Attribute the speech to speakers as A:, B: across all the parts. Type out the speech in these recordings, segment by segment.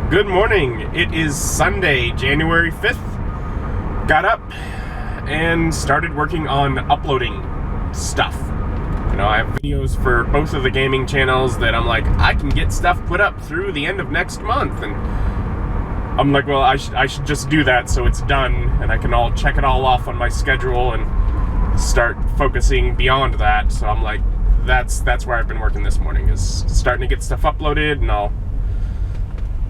A: Good morning. It is Sunday, January 5th. Got up and started working on uploading stuff. You know, I have videos for both of the gaming channels that I'm like, I can get stuff put up through the end of next month. And I'm like, well, I should just do that so it's done and I can all check it all off on my schedule and start focusing beyond that. So I'm like, that's where I've been working this morning, is starting to get stuff uploaded, and I'll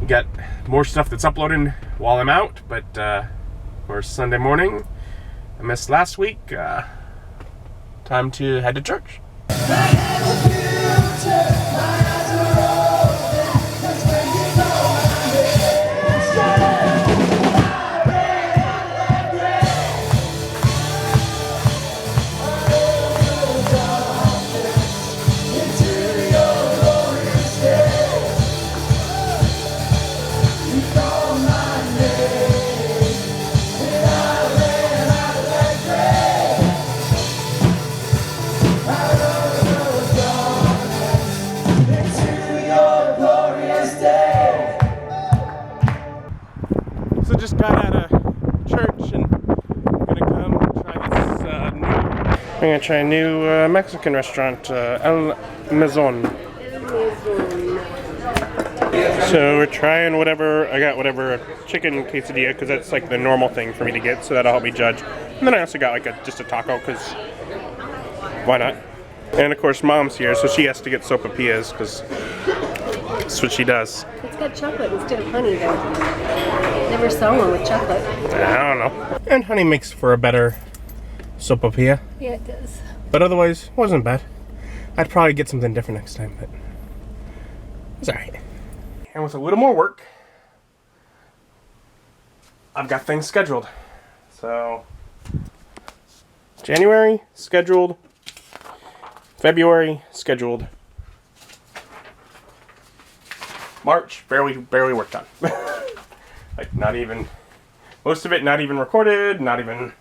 A: get more stuff that's uploading while I'm out. But for Sunday morning, I missed last week. Time to head to church. So just got out of church and I'm gonna try a new Mexican restaurant, El Mesón. So we're trying whatever, I got whatever chicken quesadilla, because that's like the normal thing for me to get, so that'll help me judge. And then I also got like just a taco, because why not? And of course Mom's here, so she has to get sopapillas, because that's what she does.
B: It's got chocolate instead of honey though. Never saw one with chocolate.
A: I don't know. And honey makes for a better sopapilla.
B: Yeah, it does.
A: But otherwise, it wasn't bad. I'd probably get something different next time, but it's alright. And with a little more work, I've got things scheduled. So, January, scheduled. February, scheduled. March, barely worked on. Like, not even, most of it not even recorded, not even,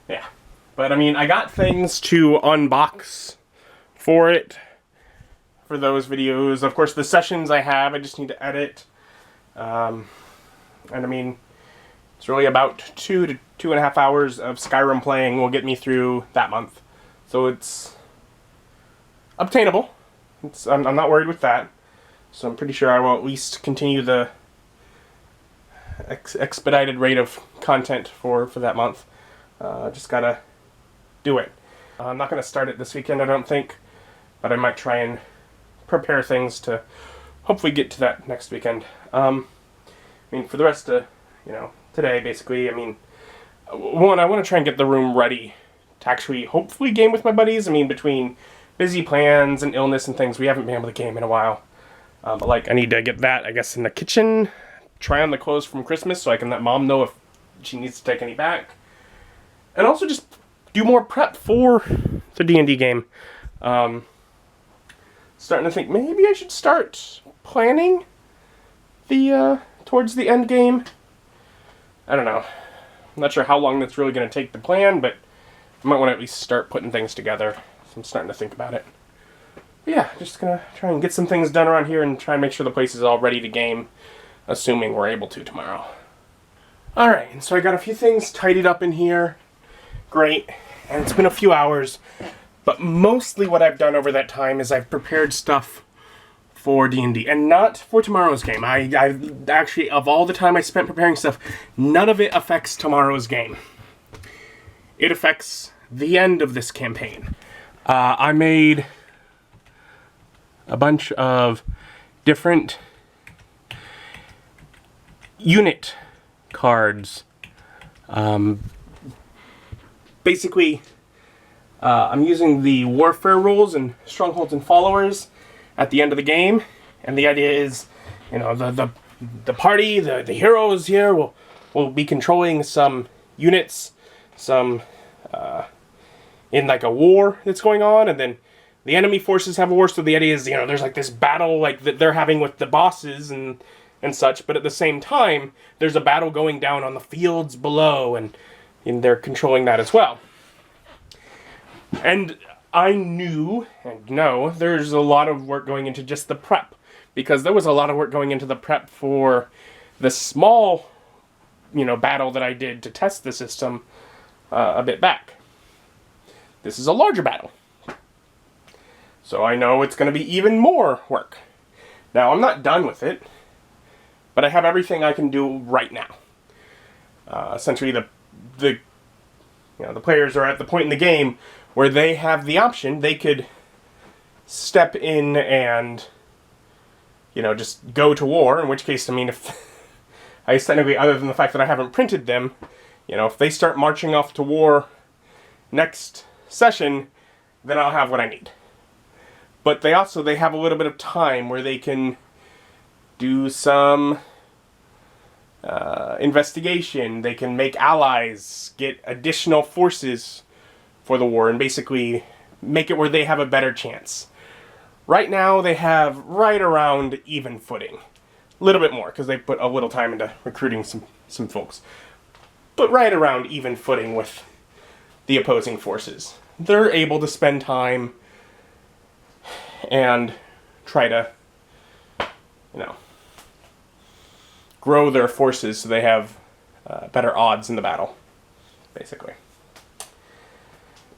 A: yeah. But I mean, I got things to unbox for it, for those videos. Of course, the sessions I have, I just need to edit. And I mean, it's really about 2 to 2.5 hours of Skyrim playing will get me through that month. So it's obtainable. I'm not worried with that. So I'm pretty sure I will at least continue the expedited rate of content for that month. Just gotta do it. I'm not gonna start it this weekend, I don't think, but I might try and prepare things to hopefully get to that next weekend. I mean, for the rest of, today, basically, I mean, one, I want to try and get the room ready to actually hopefully game with my buddies. I mean, between busy plans and illness and things, we haven't been able to game in a while. But like, I need to get that, I guess, in the kitchen, try on the clothes from Christmas so I can let Mom know if she needs to take any back. And also just do more prep for the D&D game. Starting to think maybe I should start planning the, towards the end game. I don't know. I'm not sure how long that's really going to take to plan, but I might want to at least start putting things together. So I'm starting to think about it. But yeah, just gonna try and get some things done around here and try and make sure the place is all ready to game, assuming we're able to tomorrow. Alright, and so I got a few things tidied up in here. Great. And it's been a few hours. But mostly what I've done over that time is I've prepared stuff for D&D. And not for tomorrow's game. I've actually, of all the time I spent preparing stuff, none of it affects tomorrow's game. It affects the end of this campaign. I made a bunch of different unit cards. Basically, I'm using the warfare rules and strongholds and followers at the end of the game, and the idea is, the party, the heroes here will be controlling some units, some in like a war that's going on, and then the enemy forces have a war. So the idea is, there's like this battle like that they're having with the bosses and such, but at the same time, there's a battle going down on the fields below, and they're controlling that as well. And I knew and know there's a lot of work going into just the prep because there was a lot of work going into the prep for the small, battle that I did to test the system a bit back. This is a larger battle. So I know it's going to be even more work. Now, I'm not done with it, but I have everything I can do right now. Essentially, the players are at the point in the game where they have the option. They could step in and, just go to war, in which case, if I technically, other than the fact that I haven't printed them, if they start marching off to war next session, then I'll have what I need. But they have a little bit of time where they can do some investigation. They can make allies, get additional forces for the war, and basically make it where they have a better chance. Right now, they have right around even footing. A little bit more, because they put a little time into recruiting some folks. But right around even footing with the opposing forces. They're able to spend time and try to, grow their forces so they have better odds in the battle, basically.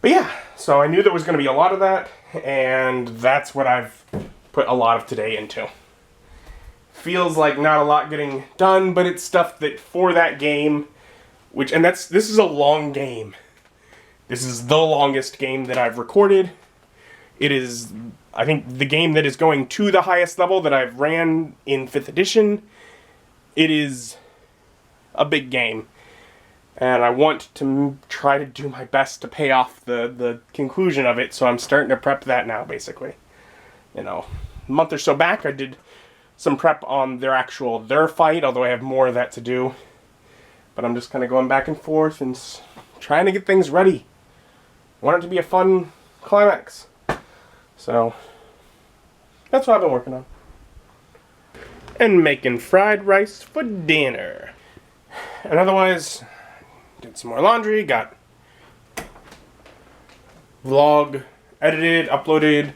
A: But yeah, so I knew there was going to be a lot of that, and that's what I've put a lot of today into. Feels like not a lot getting done, but it's stuff that for that game, this is a long game. This is the longest game that I've recorded. It is, I think, the game that is going to the highest level that I've ran in 5th edition. It is a big game. And I want to try to do my best to pay off the conclusion of it, so I'm starting to prep that now, basically. A month or so back, I did some prep on their fight, although I have more of that to do. But I'm just kind of going back and forth and trying to get things ready. I want it to be a fun climax. So, that's what I've been working on. And making fried rice for dinner. And otherwise, did some more laundry, got vlog edited, uploaded,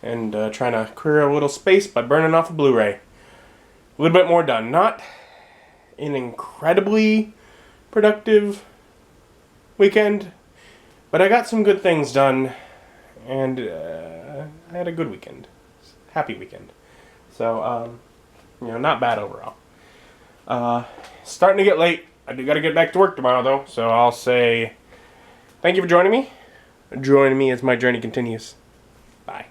A: and trying to clear a little space by burning off a Blu-ray. A little bit more done. Not an incredibly productive weekend, but I got some good things done, and I had a good weekend. Happy weekend. So, not bad overall. Starting to get late. I do got to get back to work tomorrow, though, so I'll say thank you for joining me. Join me as my journey continues. Bye.